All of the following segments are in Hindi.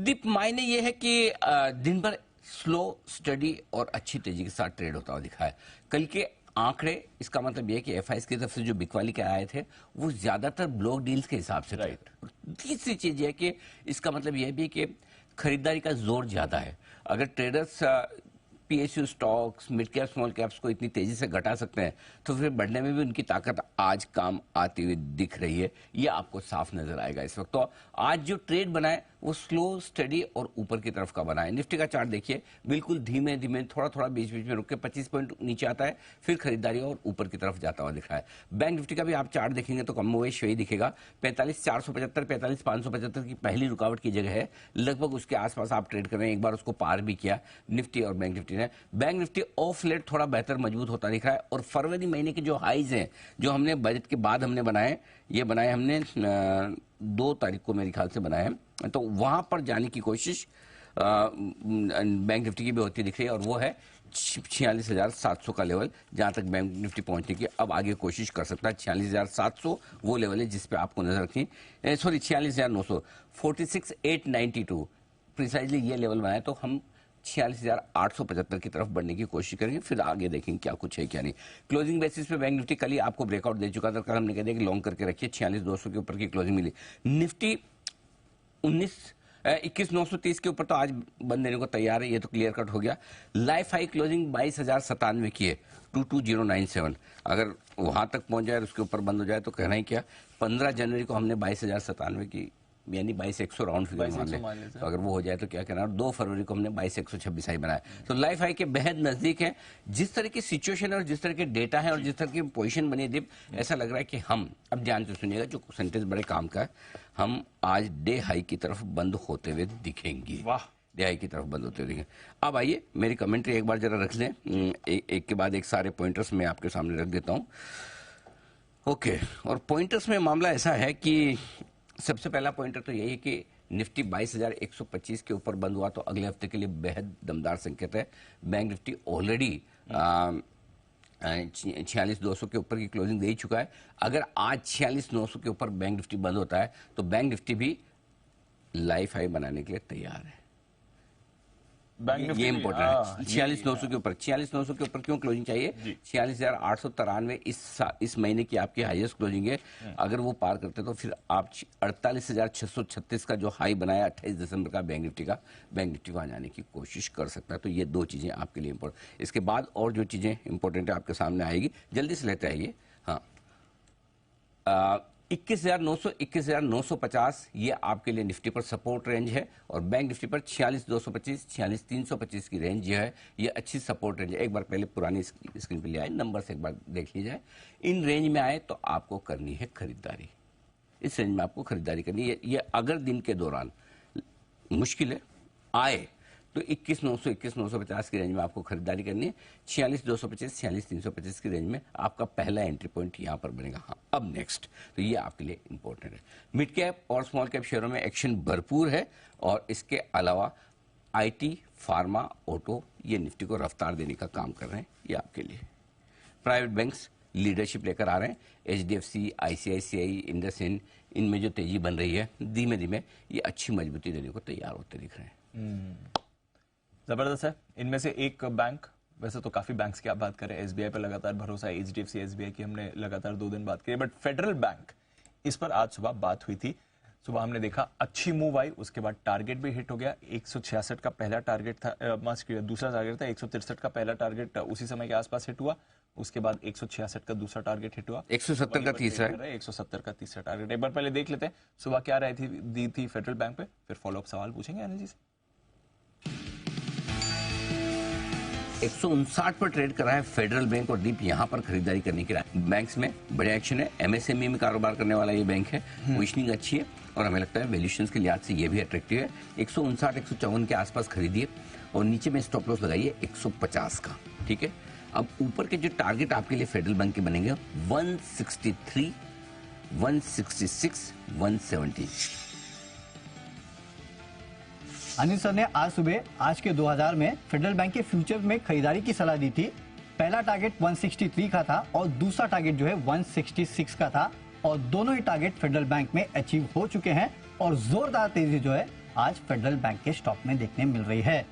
दीप, मायने ये है कि दिन भर स्लो, स्टडी और अच्छी तेजी के साथ ट्रेड होता हुआ दिखा है। कल के आंकड़े, इसका मतलब ये है कि एफआईएस की तरफ से जो बिकवाली के आए थे वो ज्यादातर ब्लॉक डील्स के हिसाब से थे। तीसरी चीज ये है कि इसका मतलब ये भी कि खरीदारी का जोर ज्यादा है। अगर traders PSU stocks, mid cap, small caps को इतनी तेजी से घटा सकते हैं तो फिर बढ़ने में भी उनकी ताकत आज काम आती हुई दिख रही है। ये आपको साफ नजर आएगा इस वक्त। तो आज जो ट्रेड बना है वो स्लो, स्टडी और ऊपर की तरफ का बना है। निफ्टी का चार्ट देखिए, बिल्कुल धीमे धीमे, थोड़ा थोड़ा बीच बीच में रुक के 25 पॉइंट नीचे आता है, फिर खरीदारी और ऊपर की तरफ जाता हुआ दिख रहा है। बैंक निफ्टी का भी आप चार्ट देखेंगे तो कमोवेश वही दिखेगा। 45,475, 45,575 की पहली रुकावट की जगह है, लगभग उसके आसपास आप ट्रेड कर रहे हैं। एक बार उसको पार भी किया निफ्टी और बैंक निफ्टी ने। बैंक निफ्टी ऑफ लेट थोड़ा बेहतर मजबूत होता दिख रहा है। और फरवरी महीने के जो हाईज हैं, जो हमने बजट के बाद हमने बनाए, ये बनाए हमने 2 तारीख को मेरे ख्याल से बनाए हैं, तो वहां पर जाने की कोशिश बैंक निफ्टी की भी होती दिख रही है। और वो है 46,700 का लेवल, जहां तक बैंक निफ्टी पहुंचने की अब आगे कोशिश कर सकता है। 46,700 वो लेवल है जिस पे आपको नजर रखनी, सॉरी 46,900, 46,892 प्रिसाइजली ये लेवल बनाए। तो हम 46,875 की तरफ बढ़ने की कोशिश करेंगे, फिर आगे देखेंगे क्या कुछ है क्या नहीं। क्लोजिंग बेसिस पे बैंक निफ्टी कल ही आपको ब्रेकआउट दे चुका था। कल हमने कह दिया कि लॉन्ग करके रखिए, 46,200 के ऊपर की क्लोजिंग मिली। निफ्टी 21,930 के ऊपर तो आज बंद देने को तैयार है, ये तो क्लियर कट हो गया। लाइफ हाई क्लोजिंग 22,097 की है, 22,097। अगर वहां तक पहुंच जाए और उसके ऊपर बंद हो जाए तो कहना ही क्या। 15 जनवरी को हमने 22,097 की, यानी 22,100 राउंड फिगर मान ले, तो अगर वो हो जाए तो क्या कहना। 2 फरवरी को हमने 22,126 हाई बनाया। तो लाइफ हाई के बेहद नजदीक है। जिस तरह की सिचुएशन है और जिस तरह के डेटा है और जिस तरह की पोजीशन बनी है, ऐसा लग रहा है कि हम, अब ध्यान से सुनिएगा, जो सेंटेंस बड़े काम का है, हम आज डे हाई की तरफ बंद होते हुए दिखेंगे। वाह, डे हाई की तरफ बंद होते हुए दिखेंगे। अब आइए मेरी कमेंट्री एक बार जरा रख लें, एक के बाद एक सारे पॉइंटर्स मैं आपके सामने रख देता हूं। ओके, और पॉइंटर्स में मामला ऐसा है कि सबसे पहला पॉइंटर तो यही है कि निफ्टी 22,125 के ऊपर बंद हुआ तो अगले हफ्ते के लिए बेहद दमदार संकेत है। बैंक निफ्टी ऑलरेडी 46,200 के ऊपर की क्लोजिंग दे ही चुका है। अगर आज 46,900 के ऊपर बैंक निफ्टी बंद होता है तो बैंक निफ्टी भी लाइफ हाई बनाने के लिए तैयार है। ये इंपॉर्टेंट है। 46,900 के ऊपर, 46,900 के ऊपर क्यों क्लोजिंग चाहिए? 46,893 इस महीने की आपकी हाईएस्ट क्लोजिंग है। अगर वो पार करते तो फिर आप 48,636 का जो हाई बनाया 28 दिसंबर का बैंक निफ्टी वहां जाने की कोशिश कर सकता है। तो ये 2 चीजें आपके लिए इंपॉर्टेंट। इसके बाद और जो चीजें इंपॉर्टेंट है आपके सामने आएगी, जल्दी से लेते आइए। हाँ, 21,900, 21,950 ये आपके लिए निफ्टी पर सपोर्ट रेंज है। और बैंक निफ्टी पर 46,225, 46,325 की रेंज जो है, ये अच्छी सपोर्ट रेंज है। एक बार पहले पुरानी स्क्रीन पे ले आए, नंबर से एक बार देख लीजिए। इन रेंज में आए तो आपको करनी है खरीदारी। इस रेंज में आपको खरीदारी करनी है। ये अगर दिन के दौरान मुश्किल है आए तो 21,900, 21,950 की रेंज में आपको खरीदारी करनी है। 46,225, 46,325 की रेंज में आपका पहला एंट्री पॉइंट यहां पर बनेगा। हाँ, अब नेक्स्ट, तो ये आपके लिए इंपॉर्टेंट है। मिड कैप और स्मॉल कैप शेयरों में एक्शन भरपूर है। और इसके अलावा आईटी, फार्मा, ऑटो, ये निफ्टी को रफ्तार देने का काम कर रहे हैं। ये आपके लिए प्राइवेट बैंक्स लीडरशिप लेकर आ रहे हैं। एचडीएफसी, आईसीआईसीआई, इंडसइंड, इनमें जो तेजी बन रही है, धीमे धीमे ये अच्छी मजबूती देने को तैयार होते दिख रहे हैं। जबरदस्त है। इनमें से एक बैंक, वैसे तो काफी बैंक्स की आप बात करें, एसबीआई पे लगातार भरोसा है, एचडीएफसी, एसबीआई की हमने लगातार 2 दिन बात की, बट फेडरल बैंक, इस पर आज सुबह बात हुई थी। सुबह हमने देखा अच्छी मूव आई, उसके बाद टारगेट भी हिट हो गया। 166 का पहला टारगेट था, दूसरा टारगेट था। 163 का पहला टारगेट उसी समय के आसपास हिट हुआ। उसके बाद 166 का दूसरा टारगेट हिट हुआ, 170 का तीसरा है, 170 का तीसरा टारगेट। एक बार पहले देख लेते हैं सुबह क्या राय दी थी फेडरल बैंक पे, फिर फॉलोअप सवाल पूछेंगे एनर्जी से। 159 पर ट्रेड कर रहा है फेडरल बैंक और डीप यहां पर खरीदारी करने की राय। बैंक्स में बड़े एक्शन है। एमएसएमई में कारोबार करने वाला ये बैंक है। पोजीशनिंग अच्छी है और हमें लगता है वैल्यूएशंस के लिहाज से ये भी अट्रैक्टिव है। 159, 154 के आसपास खरीदिए और नीचे में स्टॉप लॉस लगाइए 150 का। ठीक है, अब ऊपर के जो टारगेट आपके लिए फेडरल बैंक के बनेंगे 163, 166, 170। अनिल सर ने आज सुबह आज के 2000 में फेडरल बैंक के फ्यूचर में खरीदारी की सलाह दी थी। पहला टारगेट 163 का था और दूसरा टारगेट जो है 166 का था और दोनों ही टारगेट फेडरल बैंक में अचीव हो चुके हैं और जोरदार तेजी जो है आज फेडरल बैंक के स्टॉक में देखने मिल रही है।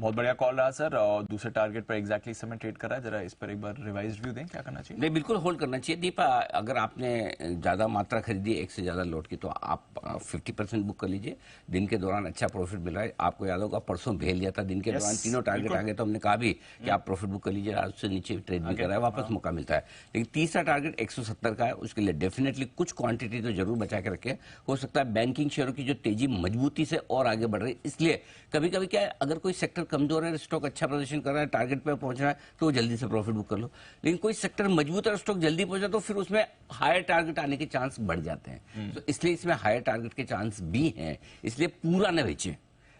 बहुत बढ़िया कॉल रहा सर, और दूसरे टारगेट पर एग्जैक्टली समय ट्रेड कर रहा है। जरा इस पर एक बार रिवाइज व्यू दें, क्या करना चाहिए? नहीं, बिल्कुल होल्ड करना चाहिए दीपा। अगर आपने ज्यादा मात्रा खरीदी एक से ज्यादा लॉट की तो आप 50% बुक कर लीजिए। दिन के दौरान अच्छा प्रॉफिट मिल रहा है। आपको याद होगा परसों भेल लिया था दिन के दौरान, तीनों टारगेट आ गए तो हमने कहा भी कि आप प्रॉफिट बुक कर लीजिए। आज से नीचे ट्रेड भी कर रहा है, वापस मौका मिलता है। लेकिन तीसरा टारगेट 170 का है, उसके लिए डेफिनेटली कुछ क्वांटिटी तो जरूर बचा के रखें। हो सकता है बैंकिंग शेयरों की जो तेजी मजबूती से और आगे बढ़ रही है, इसलिए कभी कभी क्या है, अगर कोई सेक्टर कमजोर है, स्टॉक अच्छा प्रदर्शन कर रहा है, टारगेट पे पहुंच रहा है, तो जल्दी से प्रॉफिट बुक कर लो। लेकिन कोई सेक्टर मजबूत है, स्टॉक जल्दी पहुंचा तो फिर उसमें हायर टारगेट आने के चांस बढ़ जाते हैं। तो इसलिए इसमें हायर टारगेट के चांस भी हैं, इसलिए पूरा न बेचें।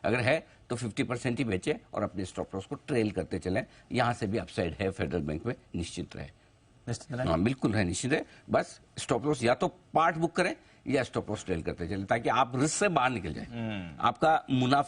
अगर है तो 50% ही बेचे और अपने स्टॉप लॉस को ट्रेल करते चलें। यहां से भी अपसाइड है फेडरल बैंक में, निश्चित रहे। निश्चित रहे? हाँ, बिल्कुल है, निश्चित है। बस स्टॉप लॉस या तो पार्ट बुक करें या स्टॉप लॉस ट्रेल करते चले, ताकि आप रिस्क से बाहर निकल जाए। आपका मुनाफे